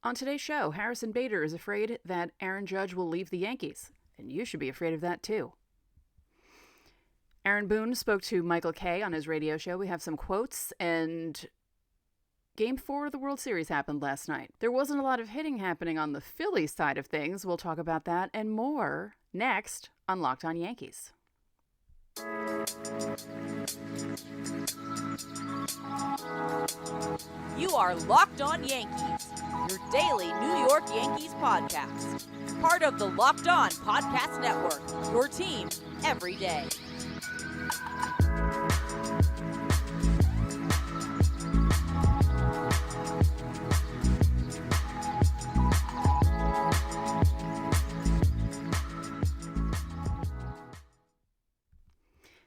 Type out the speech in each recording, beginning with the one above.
On today's show, Harrison Bader is afraid that Aaron Judge will leave the Yankees, and you should be afraid of that too. Aaron Boone spoke to Michael Kay on his radio show. We have some quotes, and Game 4 of the World Series happened last night. There wasn't a lot of hitting happening on the Phillies side of things. We'll talk about that and more next on Locked On Yankees. You are Locked On Yankees, your daily New York Yankees podcast. Part of the Locked On Podcast Network, your team every day.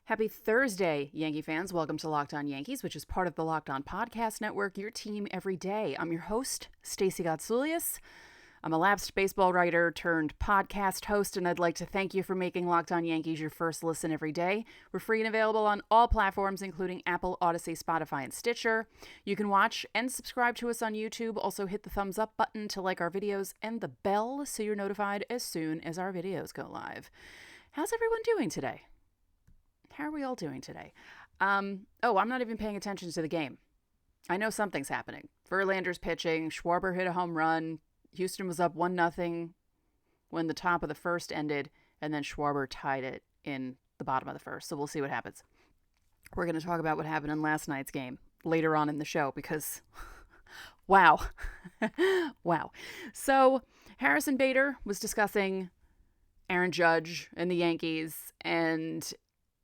Happy Thursday, Yankee fans. Welcome to Locked On Yankees, which is part of the Locked On Podcast Network, your team every day. I'm your host, Stacey Gotsoulias. I'm a lapsed baseball writer turned podcast host, and I'd like to thank you for making Locked On Yankees your first listen every day. We're free and available on all platforms, including Apple, Odyssey, Spotify, and Stitcher. You can watch and subscribe to us on YouTube. Also hit the thumbs up button to like our videos and the bell so you're notified as soon as our videos go live. How's everyone doing today? How are we all doing today? I'm not even paying attention to the game. I know something's happening. Verlander's pitching. Schwarber hit a home run. Houston was up 1-0 when the top of the first ended, and then Schwarber tied it in the bottom of the first. So we'll see what happens. We're going to talk about what happened in last night's game later on in the show because, wow. Wow. So Harrison Bader was discussing Aaron Judge and the Yankees, and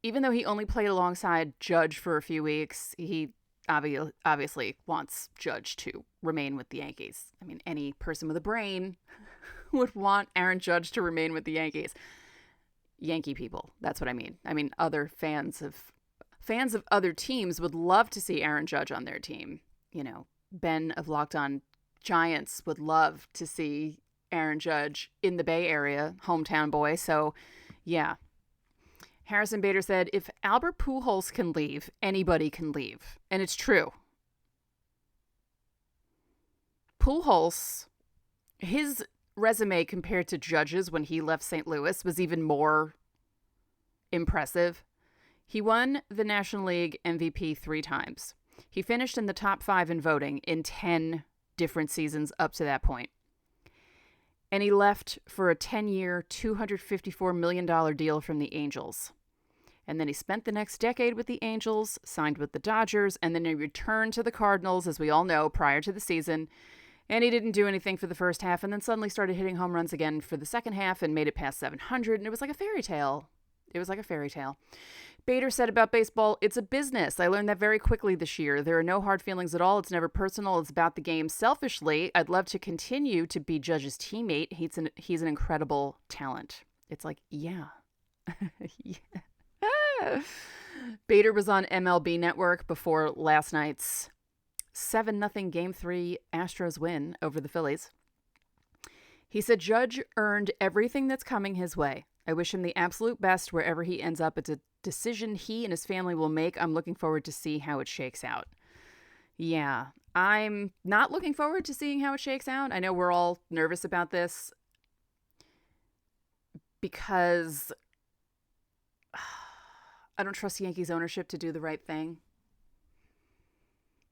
even though he only played alongside Judge for a few weeks, he obviously wants Judge to remain with the Yankees. I mean, any person with a brain would want Aaron Judge to remain with the Yankees. Yankee people, that's what I mean. I mean, other fans of other teams would love to see Aaron Judge on their team. You know, Ben of Locked On Giants would love to see Aaron Judge in the Bay Area, hometown boy. So, yeah. Harrison Bader said, if Albert Pujols can leave, anybody can leave. And it's true. Pujols, his resume compared to Judge's when he left St. Louis was even more impressive. He won the National League MVP 3 times. He finished in the top 5 in voting in 10 different seasons up to that point. And he left for a 10-year, $254 million deal from the Angels. And then he spent the next decade with the Angels, signed with the Dodgers, and then he returned to the Cardinals, as we all know, prior to the season. And he didn't do anything for the first half, and then suddenly started hitting home runs again for the second half and made it past 700, and it was like a fairy tale. Bader said about baseball, it's a business. I learned that very quickly this year. There are no hard feelings at all. It's never personal. It's about the game. Selfishly, I'd love to continue to be Judge's teammate. He's an incredible talent. It's like, yeah. Yeah. Bader was on MLB Network before last night's 7-0 Game 3 Astros win over the Phillies. He said Judge earned everything that's coming his way. I wish him the absolute best wherever he ends up. It's a decision he and his family will make. I'm looking forward to see how it shakes out. Yeah, I'm not looking forward to seeing how it shakes out. I know we're all nervous about this because I don't trust Yankees ownership to do the right thing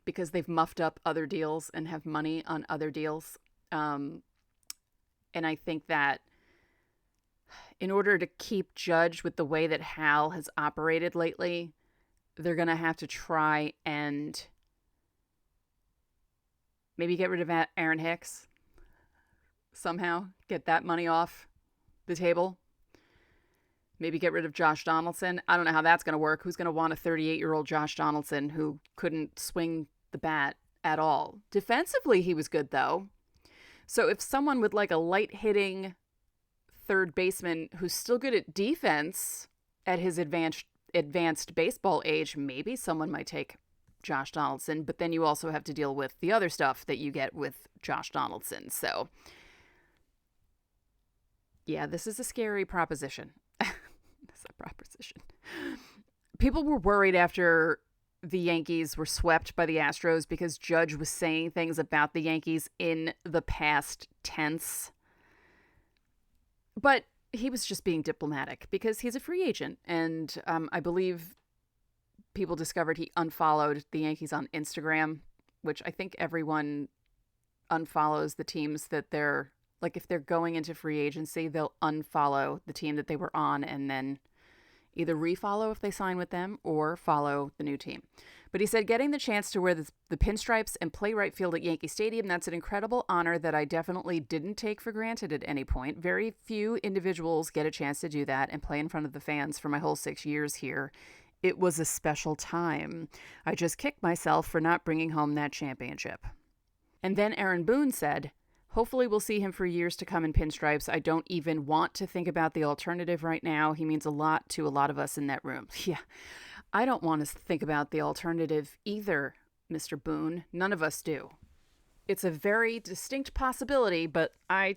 because they've muffed up other deals and have money on other deals. And I think that in order to keep Judge with the way that Hal has operated lately, they're going to have to try and maybe get rid of Aaron Hicks somehow, get that money off the table. Maybe get rid of Josh Donaldson. I don't know how that's going to work. Who's going to want a 38-year-old Josh Donaldson who couldn't swing the bat at all? Defensively, he was good, though. So if someone with like a light-hitting third baseman who's still good at defense at his advanced baseball age, maybe someone might take Josh Donaldson. But then you also have to deal with the other stuff that you get with Josh Donaldson. So, yeah, this is a scary proposition. People were worried after the Yankees were swept by the Astros because Judge was saying things about the Yankees in the past tense. But he was just being diplomatic because he's a free agent. And I believe people discovered he unfollowed the Yankees on Instagram, which I think everyone unfollows the teams that they're, like, if they're going into free agency, they'll unfollow the team that they were on and then either refollow if they sign with them or follow the new team. But he said, getting the chance to wear the pinstripes and play right field at Yankee Stadium, that's an incredible honor that I definitely didn't take for granted at any point. Very few individuals get a chance to do that and play in front of the fans for my whole 6 years here. It was a special time. I just kicked myself for not bringing home that championship. And then Aaron Boone said, hopefully we'll see him for years to come in pinstripes. I don't even want to think about the alternative right now. He means a lot to a lot of us in that room. Yeah, I don't want to think about the alternative either, Mr. Boone. None of us do. It's a very distinct possibility, but I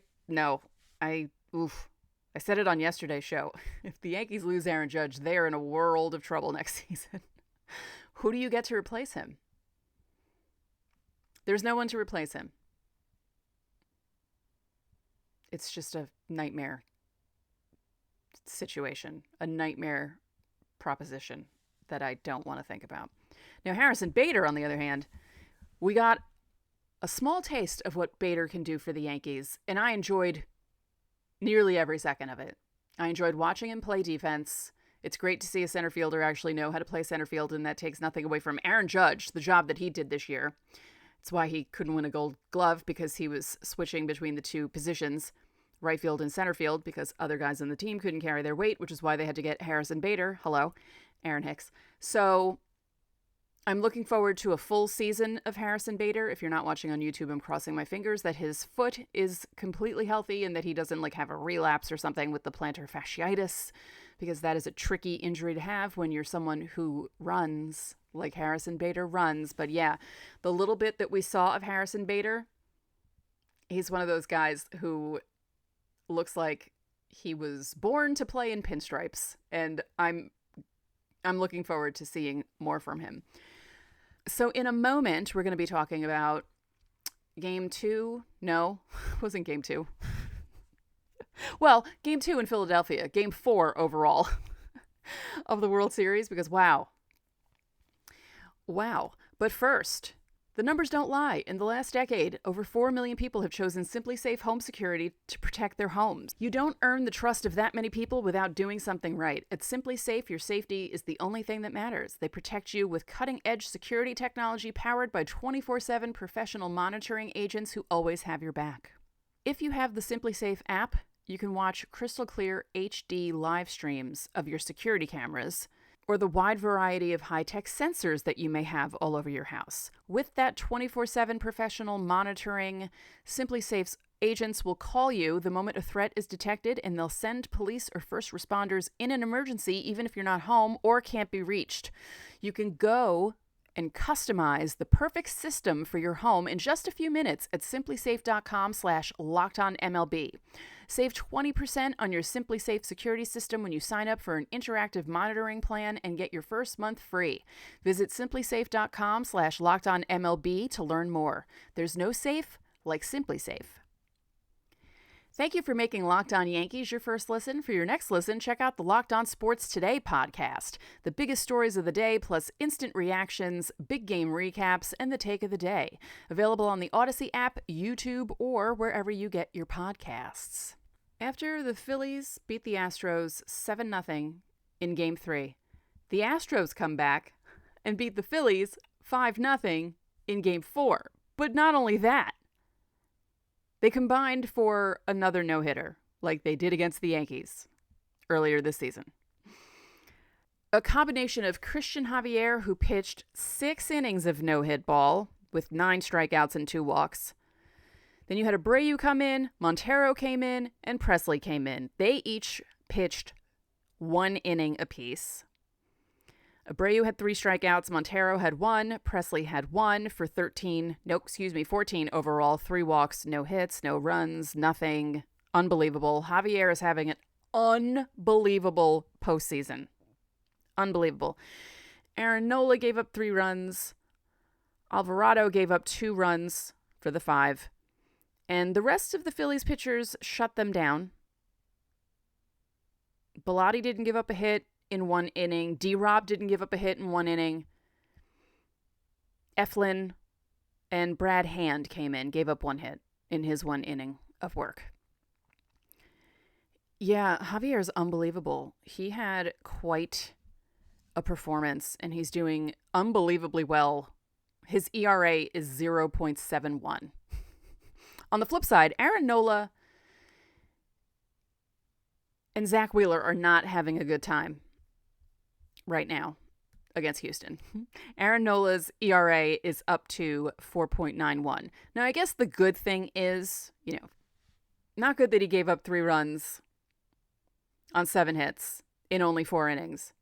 said it on yesterday's show. If the Yankees lose Aaron Judge, they are in a world of trouble next season. Who do you get to replace him? There's no one to replace him. It's just a nightmare situation, a nightmare proposition that I don't want to think about. Now, Harrison Bader, on the other hand, we got a small taste of what Bader can do for the Yankees, and I enjoyed nearly every second of it. I enjoyed watching him play defense. It's great to see a center fielder actually know how to play center field, and that takes nothing away from Aaron Judge, the job that he did this year. It's why he couldn't win a Gold Glove, because he was switching between the two positions, right field and center field, because other guys on the team couldn't carry their weight, which is why they had to get Harrison Bader. Hello, Aaron Hicks. So I'm looking forward to a full season of Harrison Bader. If you're not watching on YouTube, I'm crossing my fingers that his foot is completely healthy and that he doesn't have a relapse or something with the plantar fasciitis, because that is a tricky injury to have when you're someone who runs like Harrison Bader runs. But yeah, the little bit that we saw of Harrison Bader, he's one of those guys who looks like he was born to play in pinstripes, and I'm looking forward to seeing more from him. So in a moment, we're going to be talking about Game 2. No, it wasn't Game 2. Well, Game 2 in Philadelphia. Game 4 overall of the World Series, because wow. But first, the numbers don't lie. In the last decade, over 4 million people have chosen Simply Safe Home Security to protect their homes. You don't earn the trust of that many people without doing something right. At Simply Safe, your safety is the only thing that matters. They protect you with cutting-edge security technology powered by 24/7 professional monitoring agents who always have your back. If you have the Simply Safe app, you can watch crystal clear HD live streams of your security cameras, or the wide variety of high-tech sensors that you may have all over your house. With that 24/7 professional monitoring, Simply Safe's agents will call you the moment a threat is detected, and they'll send police or first responders in an emergency, even if you're not home or can't be reached. You can go and customize the perfect system for your home in just a few minutes at simplysafe.com/lockedonmlb. Save 20% on your Simply Safe security system when you sign up for an interactive monitoring plan and get your first month free. Visit simplysafe.com/lockedonmlb to learn more. There's no safe like Simply Safe. Thank you for making Locked On Yankees your first listen. For your next listen, check out the Locked On Sports Today podcast. The biggest stories of the day, plus instant reactions, big game recaps, and the take of the day. Available on the Odyssey app, YouTube, or wherever you get your podcasts. After the Phillies beat the Astros 7-0 in Game 3, the Astros come back and beat the Phillies 5-0 in Game 4. But not only that, they combined for another no-hitter, like they did against the Yankees earlier this season. A combination of Christian Javier, who pitched 6 innings of no-hit ball with 9 strikeouts and 2 walks. Then you had Abreu come in, Montero came in, and Presley came in. They each pitched 1 inning apiece. Abreu had 3 strikeouts, Montero had 1, Presley had 1 for 14 overall, 3 walks, no hits, no runs, nothing. Unbelievable. Javier is having an unbelievable postseason. Unbelievable. Aaron Nola gave up 3 runs. Alvarado gave up 2 runs for the 5. And the rest of the Phillies pitchers shut them down. Bilotti didn't give up a hit in 1 inning. D-Rob didn't give up a hit in 1 inning. Eflin and Brad Hand came in, gave up 1 hit in his 1 inning of work. Yeah, Javier's unbelievable. He had quite a performance, and he's doing unbelievably well. His ERA is 0.71. On the flip side, Aaron Nola and Zach Wheeler are not having a good time right now against Houston. Aaron Nola's ERA is up to 4.91. Now, I guess the good thing is, not good that he gave up 3 runs on 7 hits in only 4 innings.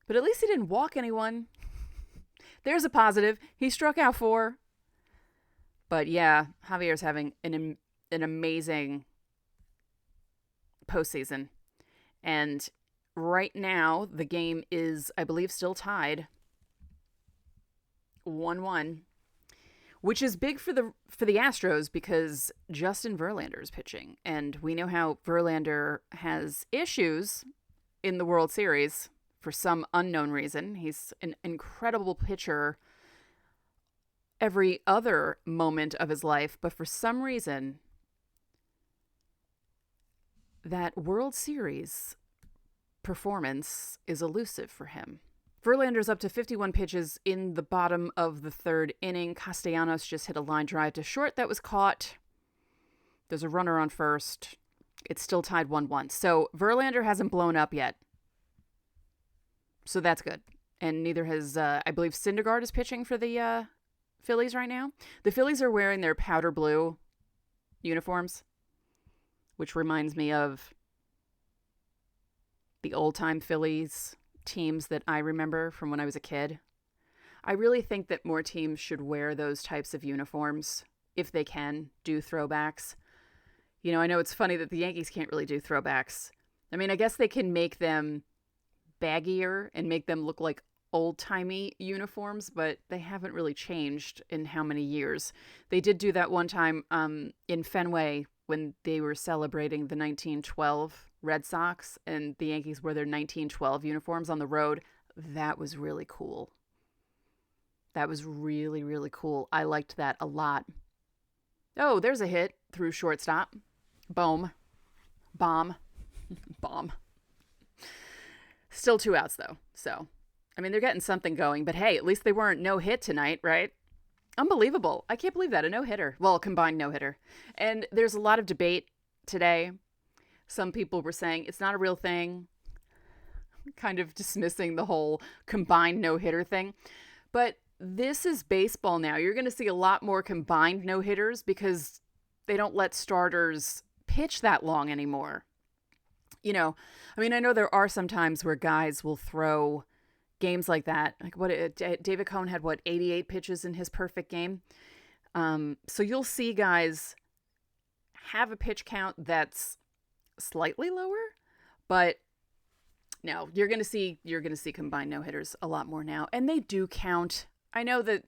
But at least he didn't walk anyone. There's a positive. He struck out 4. But yeah, Javier's having an amazing postseason. And right now, the game is, I believe, still tied 1-1, which is big for the Astros because Justin Verlander's pitching. And we know how Verlander has issues in the World Series for some unknown reason. He's an incredible pitcher every other moment of his life, but for some reason, that World Series performance is elusive for him. Verlander's up to 51 pitches in the bottom of the 3rd inning. Castellanos just hit a line drive to short that was caught. There's a runner on first. It's still tied 1-1. So Verlander hasn't blown up yet. So that's good. And neither has, I believe, Syndergaard is pitching for the Phillies right now. The Phillies are wearing their powder blue uniforms, which reminds me of the old-time Phillies teams that I remember from when I was a kid. I really think that more teams should wear those types of uniforms if they can do throwbacks. I know it's funny that the Yankees can't really do throwbacks. I mean, I guess they can make them baggier and make them look like old-timey uniforms, but they haven't really changed in how many years. They did do that one time in Fenway when they were celebrating the 1912 Red Sox, and the Yankees wore their 1912 uniforms on the road. That was really cool. That was really, really cool. I liked that a lot. Oh, there's a hit through shortstop. Bomb. Still 2 outs, though. So, I mean, they're getting something going. But hey, at least they weren't no-hit tonight, right? Unbelievable. I can't believe that. A no-hitter. Well, a combined no-hitter. And there's a lot of debate today. Some people were saying it's not a real thing, kind of dismissing the whole combined no-hitter thing. But this is baseball now. You're going to see a lot more combined no-hitters because they don't let starters pitch that long anymore. I know there are some times where guys will throw games like that. Like David Cohn had 88 pitches in his perfect game. So you'll see guys have a pitch count that's slightly lower, but no, you're going to see combined no-hitters a lot more now, and they do count. I know that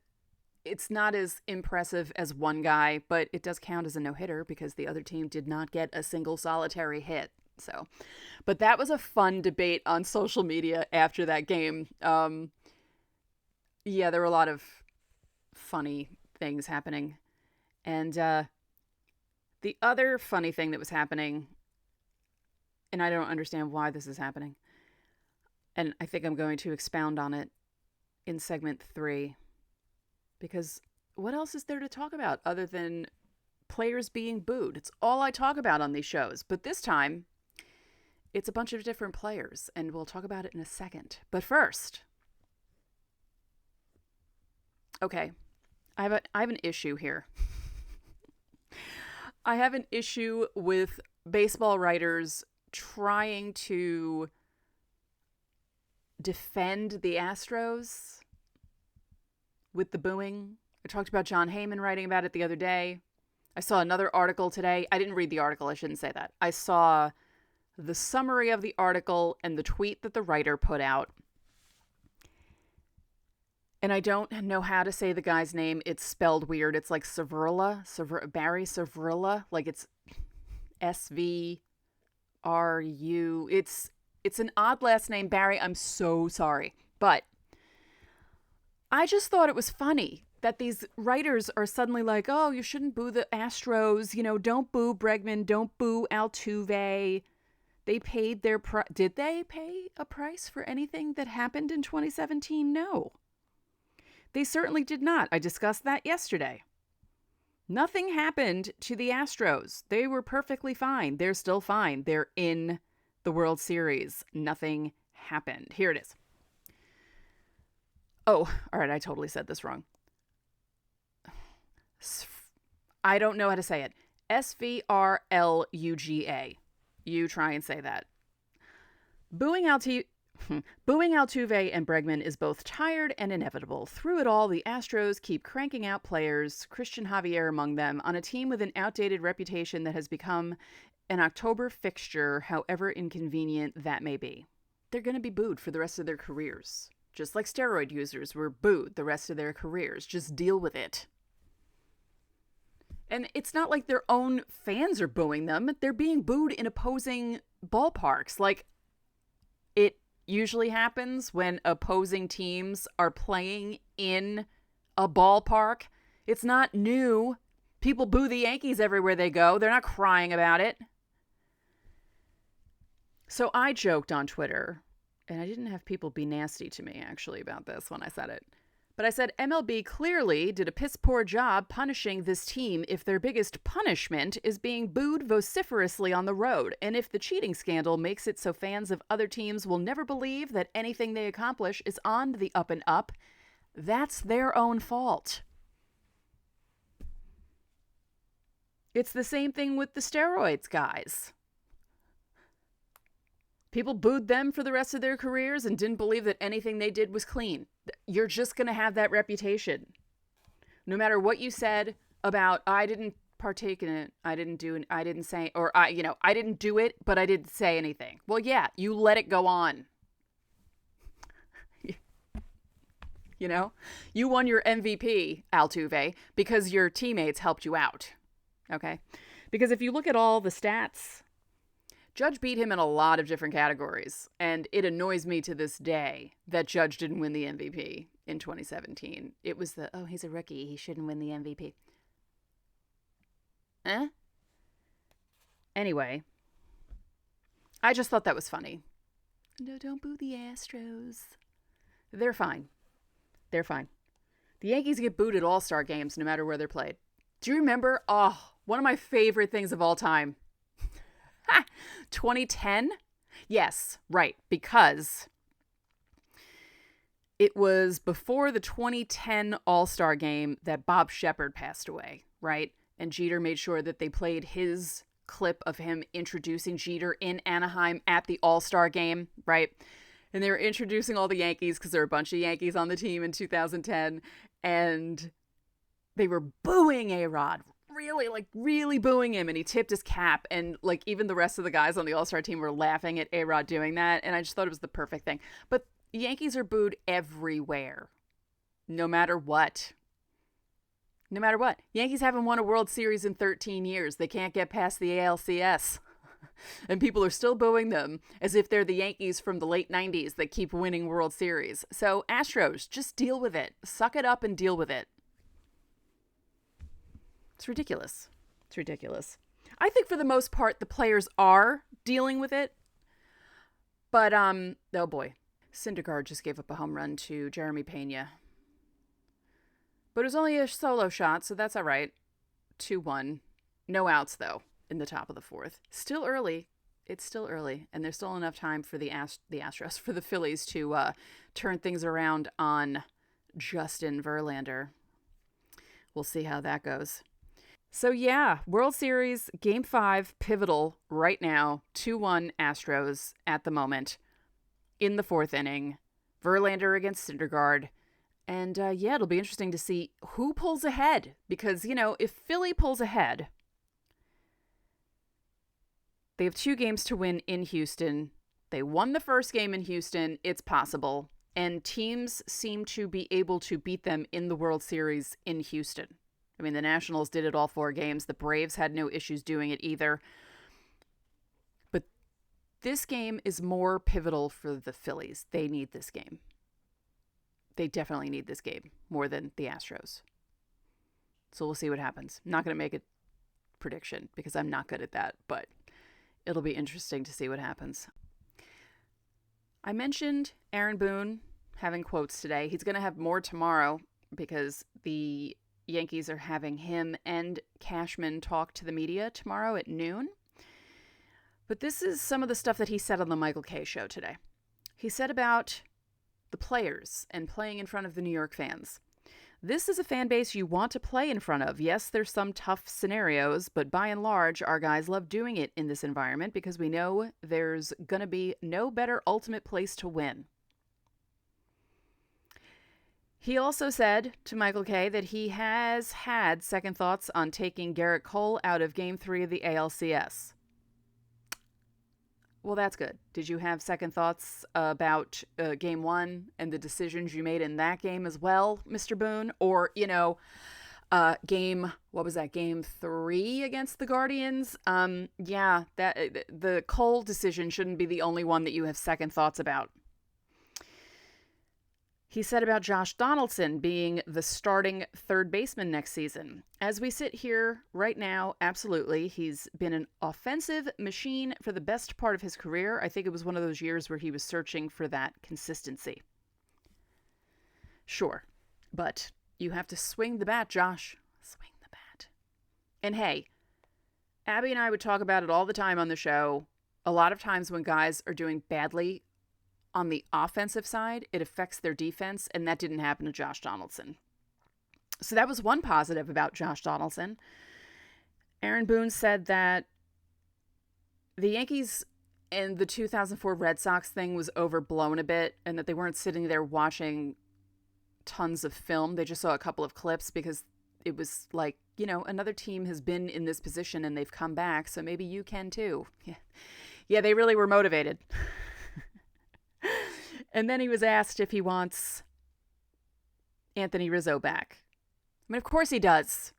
it's not as impressive as one guy, but it does count as a no-hitter because the other team did not get a single solitary hit. So, but that was a fun debate on social media after that game. Yeah, there were a lot of funny things happening, and the other funny thing that was happening, and I don't understand why this is happening, and I think I'm going to expound on it in segment 3, because what else is there to talk about other than players being booed? It's all I talk about on these shows, but this time it's a bunch of different players, and we'll talk about it in a second. But first, okay, I have an issue here. I have an issue with baseball writers trying to defend the Astros with the booing. I talked about John Heyman writing about it the other day. I saw another article today. I didn't read the article. I shouldn't say that. I saw the summary of the article and the tweet that the writer put out. And I don't know how to say the guy's name. It's spelled weird. It's like Savrula, Barry Savrula. Like it's SVRU. It's an odd last name, Barry. I'm so sorry. But I just thought it was funny that these writers are suddenly like, oh, you shouldn't boo the Astros. You know, don't boo Bregman. Don't boo Altuve. They paid their price. Did they pay a price for anything that happened in 2017? No. They certainly did not. I discussed that yesterday. Nothing happened to the Astros. They were perfectly fine. They're still fine. They're in the World Series. Nothing happened. Here it is. Oh, all right. I totally said this wrong. I don't know how to say it. SVRLUGA. You try and say that. Booing Altuve and Bregman is both tired and inevitable. Through it all, the Astros keep cranking out players, Christian Javier among them, on a team with an outdated reputation that has become an October fixture, however inconvenient that may be. They're going to be booed for the rest of their careers. Just like steroid users were booed the rest of their careers. Just deal with it. And it's not like their own fans are booing them. They're being booed in opposing ballparks. Like, it usually happens when opposing teams are playing in a ballpark. It's not new. People boo the Yankees everywhere they go. They're not crying about it. So I joked on Twitter, and I didn't have people be nasty to me, actually, about this when I said it. But I said MLB clearly did a piss-poor job punishing this team if their biggest punishment is being booed vociferously on the road, and if the cheating scandal makes it so fans of other teams will never believe that anything they accomplish is on the up and up, that's their own fault. It's the same thing with the steroids guys. People booed them for the rest of their careers and didn't believe that anything they did was clean. You're just going to have that reputation. No matter what you said about, I didn't partake in it, I didn't do it, I didn't say, or I didn't do it, but I didn't say anything. Well, yeah, you let it go on. You know, you won your MVP, Altuve, because your teammates helped you out. Okay? Because if you look at all the stats, Judge beat him in a lot of different categories, and it annoys me to this day that Judge didn't win the MVP in 2017. It was he's a rookie, he shouldn't win the MVP. Anyway, I just thought that was funny. No, don't boo the Astros. They're fine. They're fine. The Yankees get booed at all-star games no matter where they're played. Do you remember? Oh, one of my favorite things of all time. 2010? Yes, right, because it was before the 2010 All-Star game that Bob Shepard passed away, right? And Jeter made sure that they played his clip of him introducing Jeter in Anaheim at the All-Star game, right? And they were introducing all the Yankees because there were a bunch of Yankees on the team in 2010, and they were booing A-Rod. Really booing him, and he tipped his cap, and like even the rest of the guys on the All-Star team were laughing at A-Rod doing that, and I just thought it was the perfect thing. But Yankees are booed everywhere, no matter what. No matter what. Yankees haven't won a World Series in 13 years. They can't get past the ALCS. And people are still booing them as if they're the Yankees from the late 90s that keep winning World Series. So Astros, just deal with it. Suck it up and deal with it. It's ridiculous. It's ridiculous. I think for the most part, the players are dealing with it. But, oh boy. Syndergaard just gave up a home run to Jeremy Pena. But it was only a solo shot, so that's all right. 2-1. No outs, though, in the top of the fourth. Still early. It's still early. And there's still enough time for the Astros, for the Phillies to turn things around on Justin Verlander. We'll see how that goes. So yeah, World Series, Game 5, pivotal right now, 2-1 Astros at the moment, in the fourth inning. Verlander against Syndergaard. And yeah, it'll be interesting to see who pulls ahead. Because, you know, if Philly pulls ahead, they have 2 games to win in Houston. They won the first game in Houston. It's possible. and teams seem to be able to beat them in the World Series in Houston. I mean, the Nationals did it all 4 games. The Braves had no issues doing it either. But this game is more pivotal for the Phillies. They need this game. They definitely need this game more than the Astros. So we'll see what happens. I'm not going to make a prediction because I'm not good at that, but it'll be interesting to see what happens. I mentioned Aaron Boone having quotes today. He's going to have more tomorrow because the Yankees are having him and Cashman talk to the media tomorrow at noon. But this is some of the stuff that he said on the Michael Kay show today. He said about the players and playing in front of the New York fans. This is a fan base you want to play in front of. Yes, there's some tough scenarios, but by and large, our guys love doing it in this environment because we know there's going to be no better ultimate place to win. He also said to Michael Kay that he has had second thoughts on taking Garrett Cole out of Game 3 of the ALCS. Well, that's good. Did you have second thoughts about Game 1 and the decisions you made in that game as well, Mr. Boone? Or, Game 3 against the Guardians? The Cole decision shouldn't be the only one that you have second thoughts about. He said about Josh Donaldson being the starting third baseman next season. As we sit here right now, absolutely. He's been an offensive machine for the best part of his career. I think it was one of those years where he was searching for that consistency. Sure, but you have to swing the bat, Josh. Swing the bat. And hey, Abby and I would talk about it all the time on the show. A lot of times when guys are doing badly on the offensive side, it affects their defense, and that didn't happen to Josh Donaldson. So that was one positive about Josh Donaldson. Aaron Boone said that the Yankees and the 2004 Red Sox thing was overblown a bit, and that they weren't sitting there watching tons of film. They just saw a couple of clips because it was like, another team has been in this position and they've come back, so maybe you can too. Yeah, they really were motivated. And then he was asked if he wants Anthony Rizzo back. I mean, of course he does.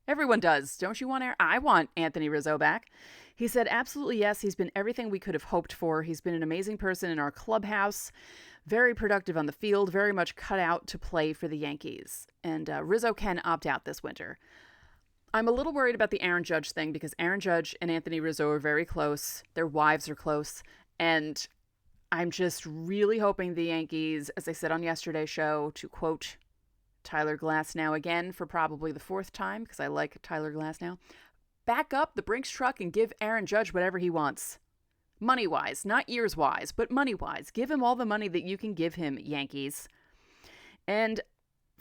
Everyone does. Don't you want I want Anthony Rizzo back. He said, absolutely yes. He's been everything we could have hoped for. He's been an amazing person in our clubhouse. Very productive on the field. Very much cut out to play for the Yankees. And Rizzo can opt out this winter. I'm a little worried about the Aaron Judge thing because Aaron Judge and Anthony Rizzo are very close. Their wives are close. And I'm just really hoping the Yankees, as I said on yesterday's show, to quote Tyler Glasnow again for probably the 4th time, because I like Tyler Glasnow, back up the Brinks truck and give Aaron Judge whatever he wants. Money-wise, not years-wise, but money-wise. Give him all the money that you can give him, Yankees. And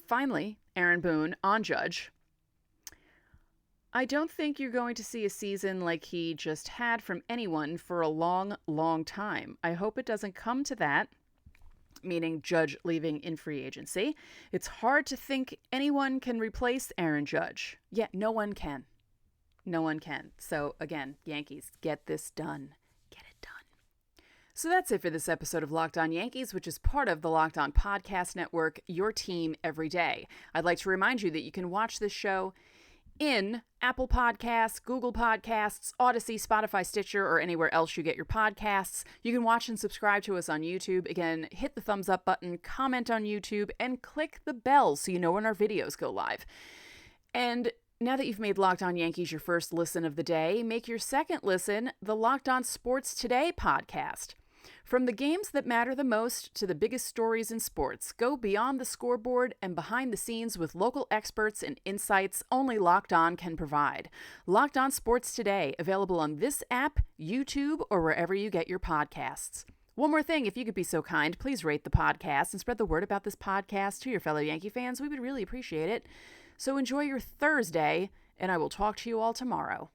finally, Aaron Boone on Judge. I don't think you're going to see a season like he just had from anyone for a long, long time. I hope it doesn't come to that, meaning Judge leaving in free agency. It's hard to think anyone can replace Aaron Judge. Yeah, no one can. No one can. So again, Yankees, get this done. Get it done. So that's it for this episode of Locked On Yankees, which is part of the Locked On Podcast Network, your team every day. I'd like to remind you that you can watch this show in Apple Podcasts, Google Podcasts, Odyssey, Spotify, Stitcher, or anywhere else you get your podcasts. You can watch and subscribe to us on YouTube. Again, hit the thumbs up button, comment on YouTube, and click the bell so you know when our videos go live. And now that you've made Locked On Yankees your first listen of the day, make your second listen the Locked On Sports Today podcast. From the games that matter the most to the biggest stories in sports, go beyond the scoreboard and behind the scenes with local experts and insights only Locked On can provide. Locked On Sports Today, available on this app, YouTube, or wherever you get your podcasts. One more thing, if you could be so kind, please rate the podcast and spread the word about this podcast to your fellow Yankee fans. We would really appreciate it. So enjoy your Thursday, and I will talk to you all tomorrow.